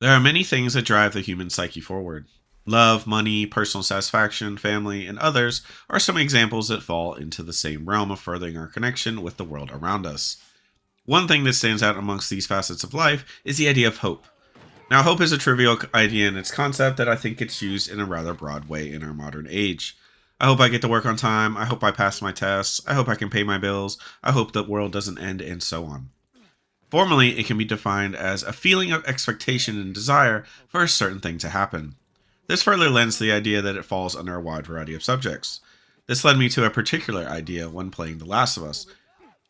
There are many things that drive the human psyche forward. Love, money, personal satisfaction, family, and others are some examples that fall into the same realm of furthering our connection with the world around us. One thing that stands out amongst these facets of life is the idea of hope. Now, hope is a trivial idea in its concept that I think gets used in a rather broad way in our modern age. I hope I get to work on time. I hope I pass my tests. I hope I can pay my bills. I hope the world doesn't end, and so on. Formally, it can be defined as a feeling of expectation and desire for a certain thing to happen. This further lends to the idea that it falls under a wide variety of subjects. This led me to a particular idea when playing The Last of Us.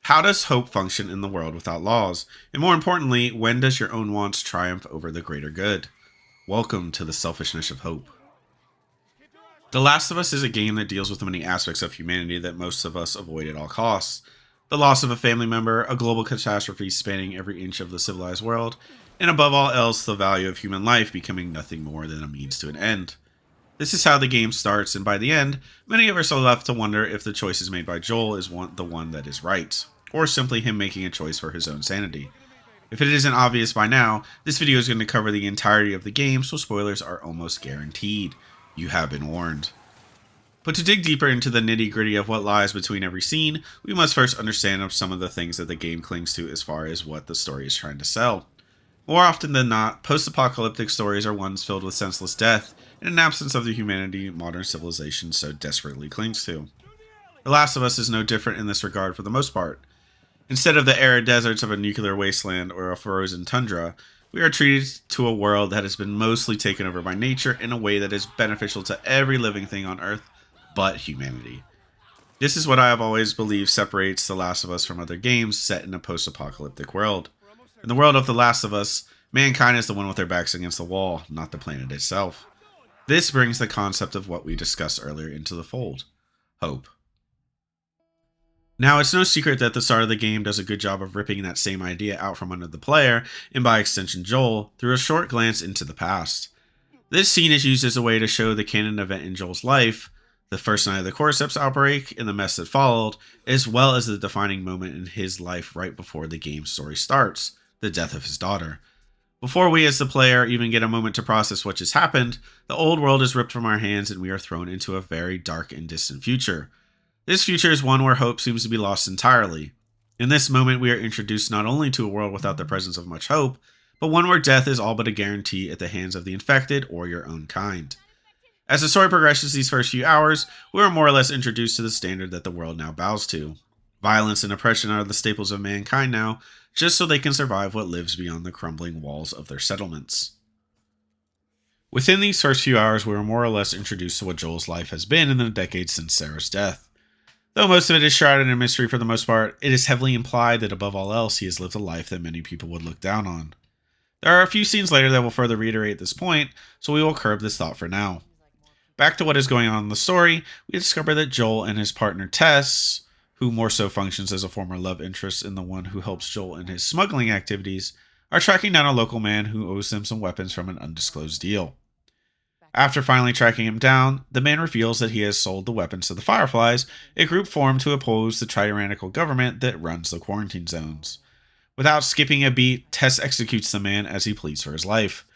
How does hope function in the world without laws? And more importantly, when does your own wants triumph over the greater good? Welcome to the selfishness of hope. The Last of Us is a game that deals with many aspects of humanity that most of us avoid at all costs. The loss of a family member, a global catastrophe spanning every inch of the civilized world, and above all else, the value of human life becoming nothing more than a means to an end. This is how the game starts, and by the end, many of us are left to wonder if the choices made by Joel is the one that is right, or simply him making a choice for his own sanity. If it isn't obvious by now, this video is going to cover the entirety of the game, so spoilers are almost guaranteed. You have been warned. But to dig deeper into the nitty-gritty of what lies between every scene, we must first understand some of the things that the game clings to as far as what the story is trying to sell. More often than not, post-apocalyptic stories are ones filled with senseless death and an absence of the humanity modern civilization so desperately clings to. The Last of Us is no different in this regard for the most part. Instead of the arid deserts of a nuclear wasteland or a frozen tundra, we are treated to a world that has been mostly taken over by nature in a way that is beneficial to every living thing on Earth but humanity. This is what I have always believed separates The Last of Us from other games set in a post-apocalyptic world. In the world of The Last of Us, mankind is the one with their backs against the wall, not the planet itself. This brings the concept of what we discussed earlier into the fold: hope. Now, it's no secret that the start of the game does a good job of ripping that same idea out from under the player, and by extension Joel, through a short glance into the past. This scene is used as a way to show the canon event in Joel's life, the first night of the cordyceps outbreak and the mess that followed, as well as the defining moment in his life right before the game's story starts, the death of his daughter. Before we as the player even get a moment to process what just happened, the old world is ripped from our hands and we are thrown into a very dark and distant future. This future is one where hope seems to be lost entirely. In this moment, we are introduced not only to a world without the presence of much hope, but one where death is all but a guarantee at the hands of the infected or your own kind. As the story progresses these first few hours, we are more or less introduced to the standard that the world now bows to. Violence and oppression are the staples of mankind now, just so they can survive what lives beyond the crumbling walls of their settlements. Within these first few hours, we are more or less introduced to what Joel's life has been in the decades since Sarah's death. Though most of it is shrouded in mystery for the most part, it is heavily implied that above all else he has lived a life that many people would look down on. There are a few scenes later that will further reiterate this point, so we will curb this thought for now. Back to what is going on in the story, we discover that Joel and his partner Tess, who more so functions as a former love interest in the one who helps Joel in his smuggling activities, are tracking down a local man who owes them some weapons from an undisclosed deal. After finally tracking him down, the man reveals that he has sold the weapons to the Fireflies, a group formed to oppose the tyrannical government that runs the quarantine zones. Without skipping a beat, Tess executes the man as he pleads for his life.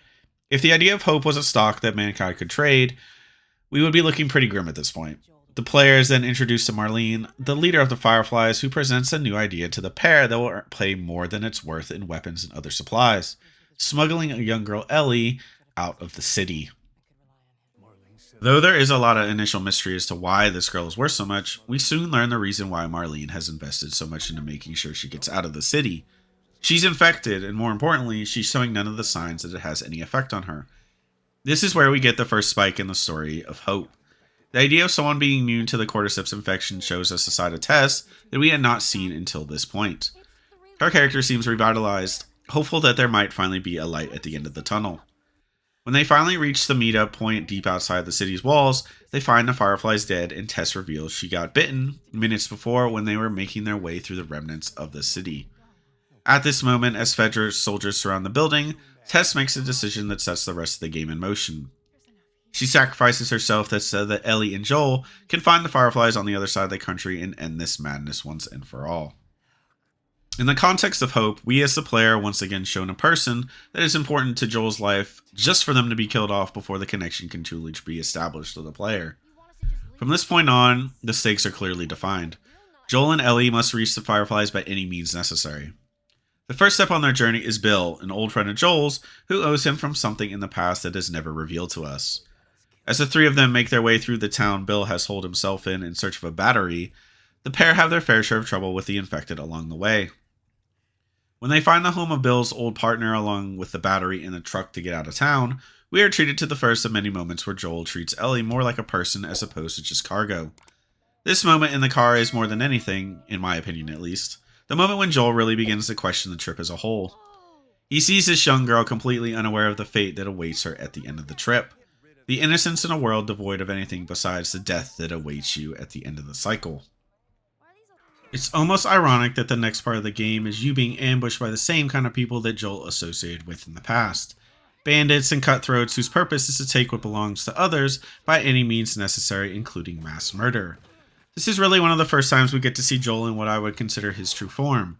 If the idea of hope was a stock that mankind could trade, we would be looking pretty grim at this point. The player is then introduced to Marlene, the leader of the Fireflies, who presents a new idea to the pair that will pay more than its worth in weapons and other supplies: smuggling a young girl, Ellie, out of the city. Though there is a lot of initial mystery as to why this girl is worth so much, we soon learn the reason why Marlene has invested so much into making sure she gets out of the city. She's infected, and more importantly, she's showing none of the signs that it has any effect on her. This is where we get the first spike in the story of hope. The idea of someone being immune to the cordyceps infection shows us a side of Tess that we had not seen until this point. Her character seems revitalized, hopeful that there might finally be a light at the end of the tunnel. When they finally reach the meetup point deep outside the city's walls, they find the Fireflies dead, and Tess reveals she got bitten minutes before when they were making their way through the remnants of the city. At this moment, as Fedra soldiers surround the building, Tess makes a decision that sets the rest of the game in motion. She sacrifices herself so that Ellie and Joel can find the Fireflies on the other side of the country and end this madness once and for all. In the context of Hope, we as the player are once again shown a person that is important to Joel's life just for them to be killed off before the connection can truly be established to the player. From this point on, the stakes are clearly defined. Joel and Ellie must reach the Fireflies by any means necessary. The first step on their journey is Bill, an old friend of Joel's, who owes him from something in the past that is never revealed to us. As the three of them make their way through the town Bill has holed himself in search of a battery, the pair have their fair share of trouble with the infected along the way. When they find the home of Bill's old partner along with the battery in a truck to get out of town, we are treated to the first of many moments where Joel treats Ellie more like a person as opposed to just cargo. This moment in the car is more than anything, in my opinion at least, the moment when Joel really begins to question the trip as a whole. He sees this young girl completely unaware of the fate that awaits her at the end of the trip. The innocence in a world devoid of anything besides the death that awaits you at the end of the cycle. It's almost ironic that the next part of the game is you being ambushed by the same kind of people that Joel associated with in the past. Bandits and cutthroats whose purpose is to take what belongs to others by any means necessary, including mass murder. This is really one of the first times we get to see Joel in what I would consider his true form.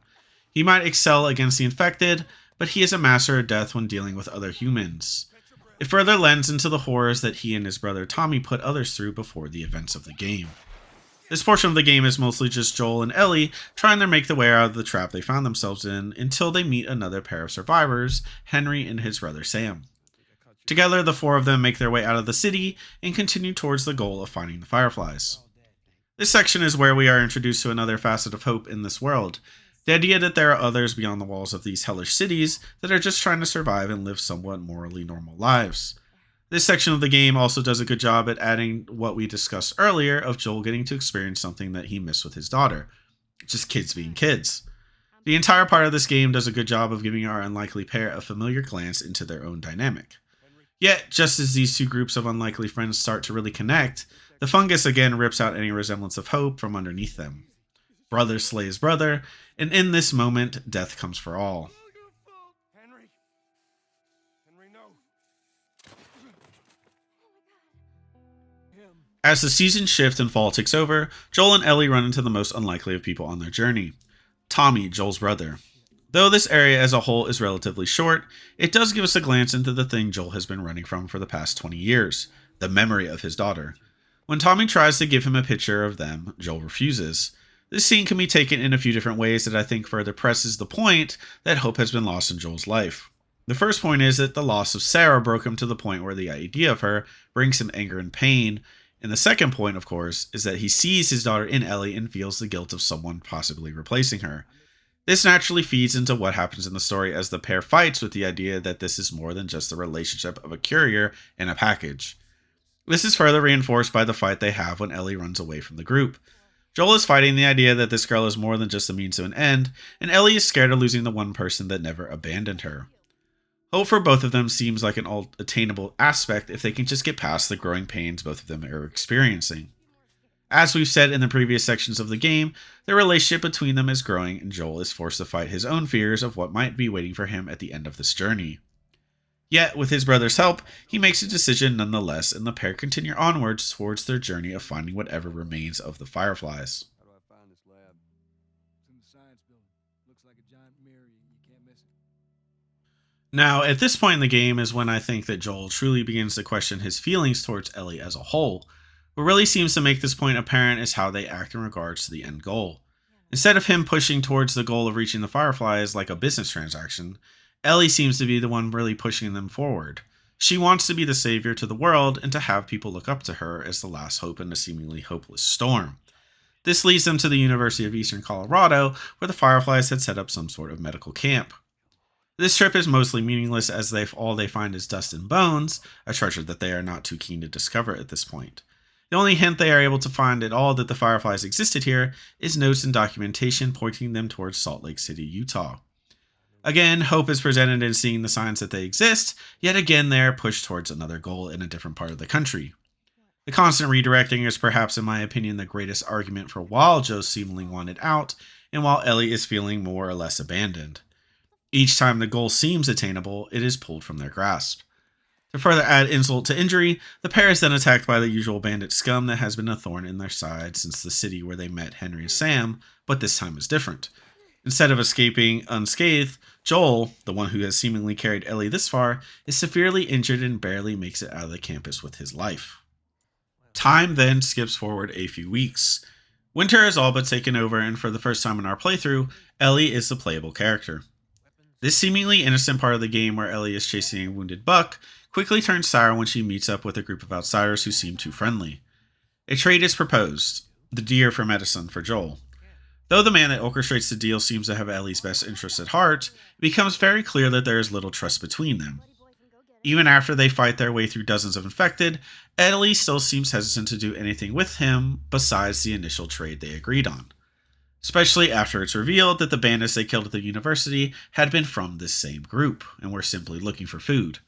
He might excel against the infected, but he is a master of death when dealing with other humans. It further lends into the horrors that he and his brother Tommy put others through before the events of the game. This portion of the game is mostly just Joel and Ellie trying to make their way out of the trap they found themselves in until they meet another pair of survivors, Henry and his brother Sam. Together, the four of them make their way out of the city and continue towards the goal of finding the Fireflies. This section is where we are introduced to another facet of hope in this world, the idea that there are others beyond the walls of these hellish cities that are just trying to survive and live somewhat morally normal lives. This section of the game also does a good job at adding what we discussed earlier of Joel getting to experience something that he missed with his daughter. Just kids being kids. The entire part of this game does a good job of giving our unlikely pair a familiar glance into their own dynamic. Yet, just as these two groups of unlikely friends start to really connect, the fungus again rips out any resemblance of hope from underneath them. Brother slays brother, and in this moment, death comes for all. As the seasons shift and fall takes over, Joel and Ellie run into the most unlikely of people on their journey. Tommy, Joel's brother. Though this area as a whole is relatively short, it does give us a glance into the thing Joel has been running from for the past 20 years, the memory of his daughter. When Tommy tries to give him a picture of them, Joel refuses. This scene can be taken in a few different ways that I think further presses the point that hope has been lost in Joel's life. The first point is that the loss of Sarah broke him to the point where the idea of her brings him anger and pain. And the second point, of course, is that he sees his daughter in Ellie and feels the guilt of someone possibly replacing her. This naturally feeds into what happens in the story as the pair fights with the idea that this is more than just the relationship of a courier and a package. This is further reinforced by the fight they have when Ellie runs away from the group. Joel is fighting the idea that this girl is more than just a means to an end, and Ellie is scared of losing the one person that never abandoned her. Hope for both of them seems like an attainable aspect if they can just get past the growing pains both of them are experiencing. As we've said in the previous sections of the game, the relationship between them is growing and Joel is forced to fight his own fears of what might be waiting for him at the end of this journey. Yet, with his brother's help, he makes a decision nonetheless and the pair continue onwards towards their journey of finding whatever remains of the Fireflies. How do I find this lab? It's in the science building. Looks like a giant mirror. You can't miss it. Now, at this point in the game is when I think that Joel truly begins to question his feelings towards Ellie as a whole. What really seems to make this point apparent is how they act in regards to the end goal. Instead of him pushing towards the goal of reaching the Fireflies like a business transaction, Ellie seems to be the one really pushing them forward. She wants to be the savior to the world and to have people look up to her as the last hope in a seemingly hopeless storm. This leads them to the University of Eastern Colorado, where the Fireflies had set up some sort of medical camp. This trip is mostly meaningless as all they find is dust and bones, a treasure that they are not too keen to discover at this point. The only hint they are able to find at all that the Fireflies existed here is notes and documentation pointing them towards Salt Lake City, Utah. Again, hope is presented in seeing the signs that they exist, yet again they are pushed towards another goal in a different part of the country. The constant redirecting is perhaps, in my opinion, the greatest argument for why Joe seemingly wanted out, and while Ellie is feeling more or less abandoned. Each time the goal seems attainable, it is pulled from their grasp. To further add insult to injury, the pair is then attacked by the usual bandit scum that has been a thorn in their side since the city where they met Henry and Sam, but this time is different. Instead of escaping unscathed, Joel, the one who has seemingly carried Ellie this far, is severely injured and barely makes it out of the campus with his life. Time then skips forward a few weeks. Winter has all but taken over, and for the first time in our playthrough, Ellie is the playable character. This seemingly innocent part of the game where Ellie is chasing a wounded buck quickly turns sour when she meets up with a group of outsiders who seem too friendly. A trade is proposed, the deer for medicine for Joel. Though the man that orchestrates the deal seems to have Ellie's best interests at heart, it becomes very clear that there is little trust between them. Even after they fight their way through dozens of infected, Ellie still seems hesitant to do anything with him besides the initial trade they agreed on. Especially after it's revealed that the bandits they killed at the university had been from this same group and were simply looking for food.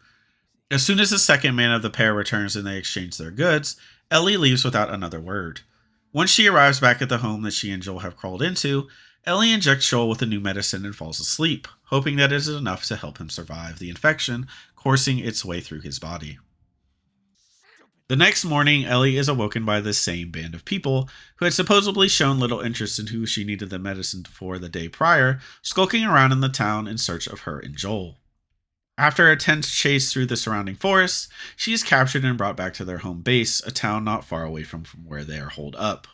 As soon as the second man of the pair returns and they exchange their goods, Ellie leaves without another word. Once she arrives back at the home that she and Joel have crawled into, Ellie injects Joel with a new medicine and falls asleep, hoping that it is enough to help him survive the infection coursing its way through his body. The next morning, Ellie is awoken by this same band of people who had supposedly shown little interest in who she needed the medicine for the day prior, skulking around in the town in search of her and Joel. After a tense chase through the surrounding forests, she is captured and brought back to their home base, a town not far away from where they are holed up.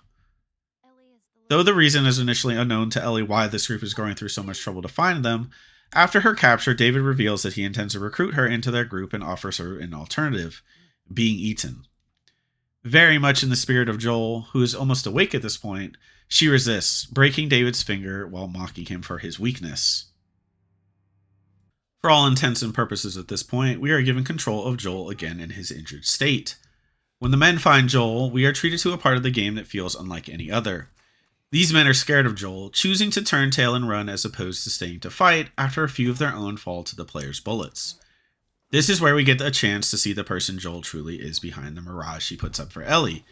Though the reason is initially unknown to Ellie why this group is going through so much trouble to find them, after her capture, David reveals that he intends to recruit her into their group and offers her an alternative: being eaten. Very much in the spirit of Joel, who is almost awake at this point, she resists, breaking David's finger while mocking him for his weakness. For all intents and purposes at this point, we are given control of Joel again in his injured state. When the men find Joel, we are treated to a part of the game that feels unlike any other. These men are scared of Joel, choosing to turn tail and run as opposed to staying to fight after a few of their own fall to the player's bullets. This is where we get a chance to see the person Joel truly is behind the mirage she puts up for Ellie.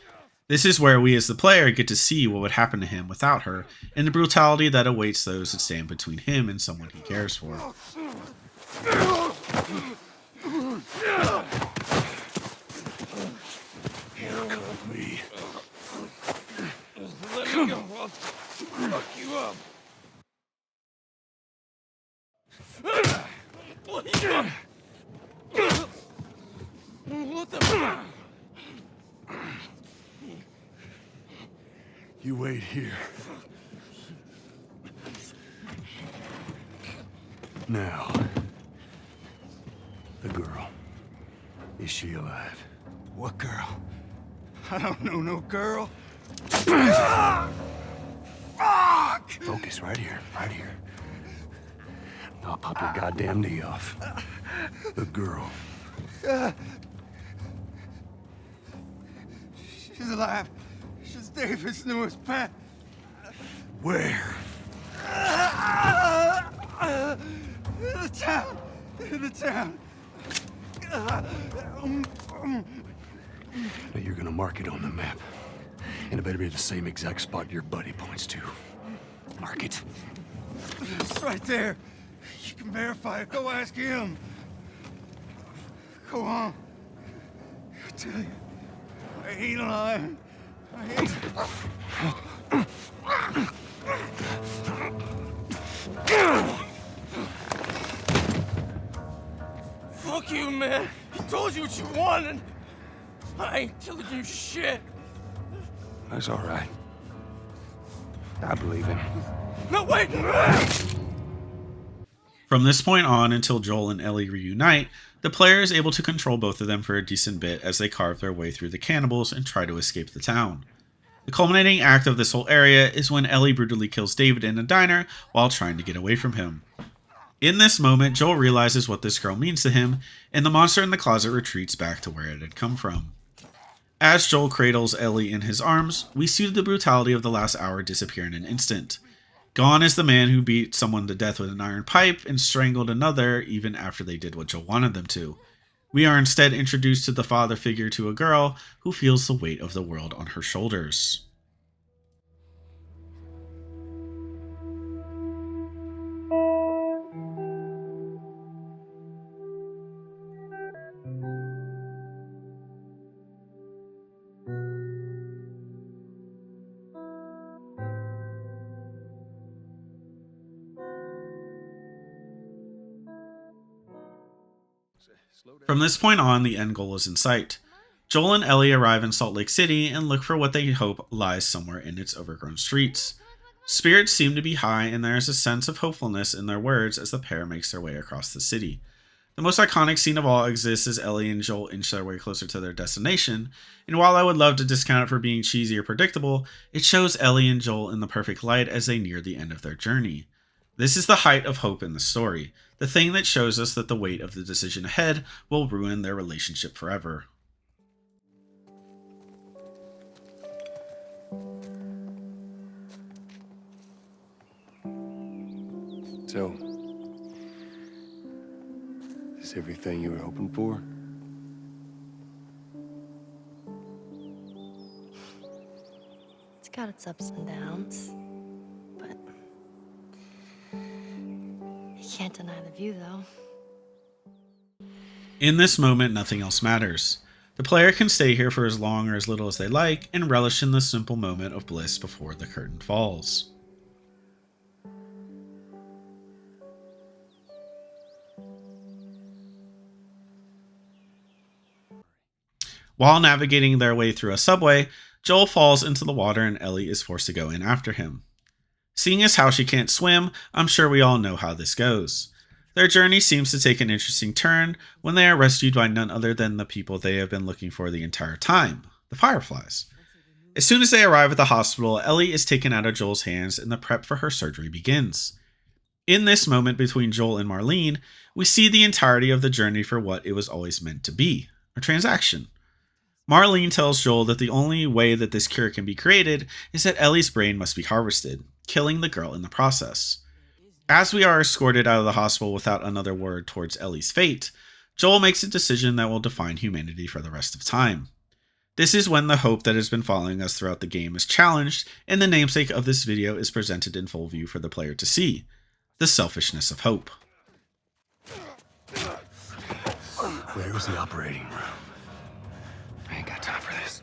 This is where we as the player get to see what would happen to him without her, and the brutality that awaits those that stand between him and someone he cares for. Handcuff me. Let me go. I'll fuck you up. What the? You wait here. Now, the girl. Is she alive? What girl? I don't know no girl. Fuck! Focus right here, right here. I'll pop your goddamn knee off. The girl. She's alive. She's David's newest pet. Where? In the town. In the town. Now you're gonna mark it on the map. And it better be the same exact spot your buddy points to. Mark it. It's right there. You can verify it. Go ask him. Go on. I tell you, I ain't lying. I ain't. Fuck you, man. He told you what you wanted. I ain't telling you shit. That's all right. I believe him. No, wait! From this point on until Joel and Ellie reunite, the player is able to control both of them for a decent bit as they carve their way through the cannibals and try to escape the town. The culminating act of this whole area is when Ellie brutally kills David in a diner while trying to get away from him. In this moment, Joel realizes what this girl means to him, and the monster in the closet retreats back to where it had come from. As Joel cradles Ellie in his arms, we see the brutality of the last hour disappear in an instant. Gone is the man who beat someone to death with an iron pipe and strangled another even after they did what Joel wanted them to. We are instead introduced to the father figure to a girl who feels the weight of the world on her shoulders. From this point on, the end goal is in sight. Joel and Ellie arrive in Salt Lake City and look for what they hope lies somewhere in its overgrown streets. Spirits seem to be high, and there is a sense of hopefulness in their words as the pair makes their way across the city. The most iconic scene of all exists as Ellie and Joel inch their way closer to their destination, and while I would love to discount it for being cheesy or predictable, it shows Ellie and Joel in the perfect light as they near the end of their journey. This is the height of hope in the story, the thing that shows us that the weight of the decision ahead will ruin their relationship forever. So, is this everything you were hoping for? It's got its ups and downs, but you can't deny the view, though. In this moment, nothing else matters. The player can stay here for as long or as little as they like and relish in the simple moment of bliss before the curtain falls. While navigating their way through a subway, Joel falls into the water and Ellie is forced to go in after him. Seeing as how she can't swim, I'm sure we all know how this goes. Their journey seems to take an interesting turn when they are rescued by none other than the people they have been looking for the entire time, the Fireflies. As soon as they arrive at the hospital, Ellie is taken out of Joel's hands and the prep for her surgery begins. In this moment between Joel and Marlene, we see the entirety of the journey for what it was always meant to be, a transaction. Marlene tells Joel that the only way that this cure can be created is that Ellie's brain must be harvested, killing the girl in the process. As we are escorted out of the hospital without another word towards Ellie's fate, Joel makes a decision that will define humanity for the rest of time. This is when the hope that has been following us throughout the game is challenged, and the namesake of this video is presented in full view for the player to see: the selfishness of hope. Where was the operating room? I ain't got time for this.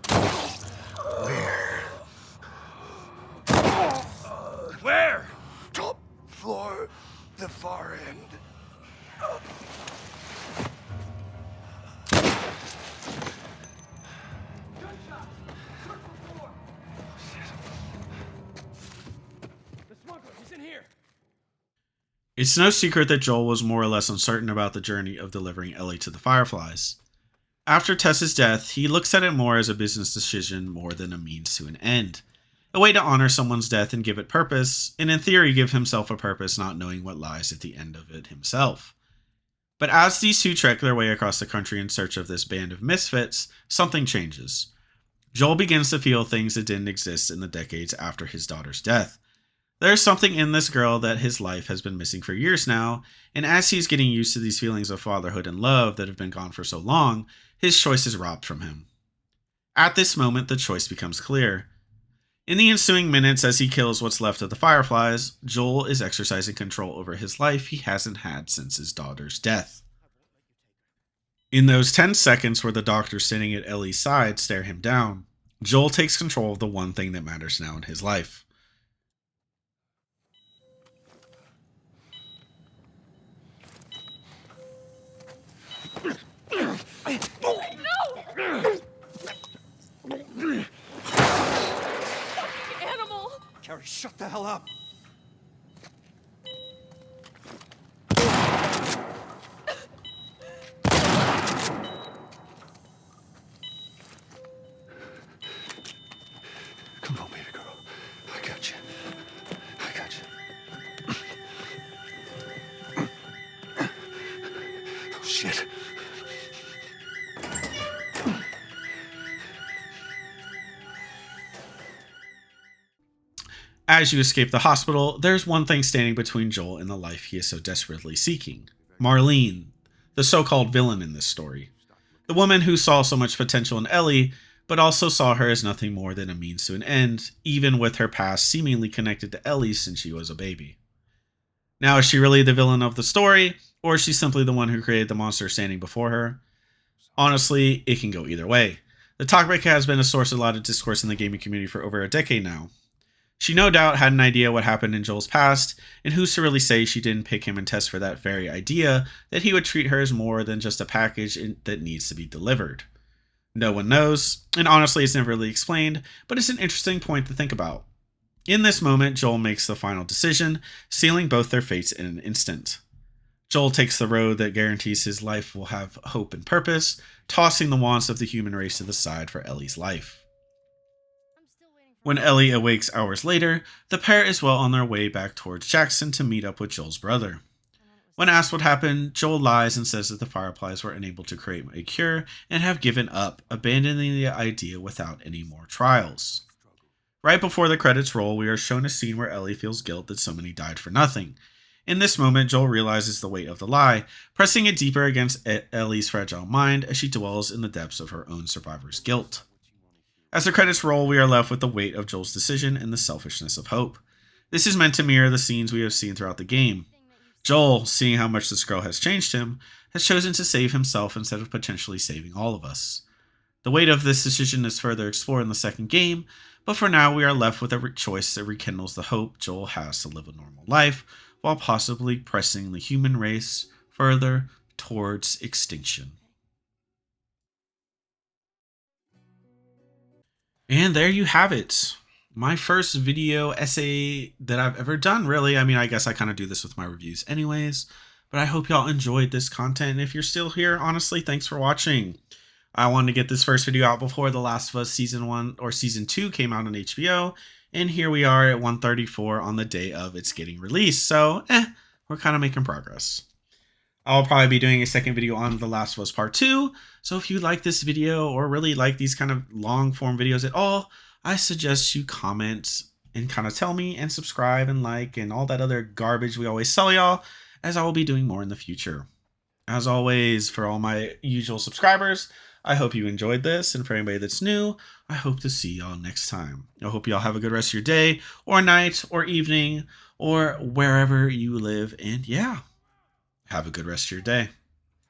Where? Where? Top floor, the far end. The smuggler, he's in here. It's no secret that Joel was more or less uncertain about the journey of delivering Ellie to the Fireflies. After Tess's death, he looks at it more as a business decision more than a means to an end. A way to honor someone's death and give it purpose, and in theory give himself a purpose, not knowing what lies at the end of it himself. But as these two trek their way across the country in search of this band of misfits, something changes. Joel begins to feel things that didn't exist in the decades after his daughter's death. There's something in this girl that his life has been missing for years now, and as he's getting used to these feelings of fatherhood and love that have been gone for so long, his choice is robbed from him. At this moment, the choice becomes clear. In the ensuing minutes, as he kills what's left of the Fireflies, Joel is exercising control over his life he hasn't had since his daughter's death. In those 10 seconds where the doctors sitting at Ellie's side stare him down, Joel takes control of the one thing that matters now in his life. Animal! Carrie, shut the hell up! Come on, baby girl. I got you. I got you. Oh, shit. As you escape the hospital, there's one thing standing between Joel and the life he is so desperately seeking: Marlene, the so-called villain in this story. The woman who saw so much potential in Ellie, but also saw her as nothing more than a means to an end, even with her past seemingly connected to Ellie since she was a baby. Now, is she really the villain of the story, or is she simply the one who created the monster standing before her? Honestly, it can go either way. The topic has been a source of a lot of discourse in the gaming community for over a decade now. She no doubt had an idea what happened in Joel's past, and who's to really say she didn't pick him and test for that very idea that he would treat her as more than just a package that needs to be delivered. No one knows, and honestly it's never really explained, but it's an interesting point to think about. In this moment, Joel makes the final decision, sealing both their fates in an instant. Joel takes the road that guarantees his life will have hope and purpose, tossing the wants of the human race to the side for Ellie's life. When Ellie awakes hours later, the pair is well on their way back towards Jackson to meet up with Joel's brother. When asked what happened, Joel lies and says that the Fireflies were unable to create a cure and have given up, abandoning the idea without any more trials. Right before the credits roll, we are shown a scene where Ellie feels guilt that so many died for nothing. In this moment, Joel realizes the weight of the lie, pressing it deeper against Ellie's fragile mind as she dwells in the depths of her own survivor's guilt. As the credits roll, we are left with the weight of Joel's decision and the selfishness of hope. This is meant to mirror the scenes we have seen throughout the game. Joel, seeing how much this girl has changed him, has chosen to save himself instead of potentially saving all of us. The weight of this decision is further explored in the second game, but for now we are left with a choice that rekindles the hope Joel has to live a normal life, while possibly pressing the human race further towards extinction. And there you have it. My first video essay that I've ever done, really. I mean, I guess I kind of do this with my reviews anyways, but I hope y'all enjoyed this content. And if you're still here, honestly, thanks for watching. I wanted to get this first video out before The Last of Us Season 1 or Season 2 came out on HBO. And here we are at 1:34 on the day of its getting released. So, we're kind of making progress. I'll probably be doing a second video on The Last of Us Part 2. So if you like this video or really like these kind of long form videos at all, I suggest you comment and kind of tell me and subscribe and like and all that other garbage we always sell y'all, as I will be doing more in the future. As always, for all my usual subscribers, I hope you enjoyed this, and for anybody that's new, I hope to see y'all next time. I hope y'all have a good rest of your day, or night, or evening, or wherever you live, and yeah, have a good rest of your day.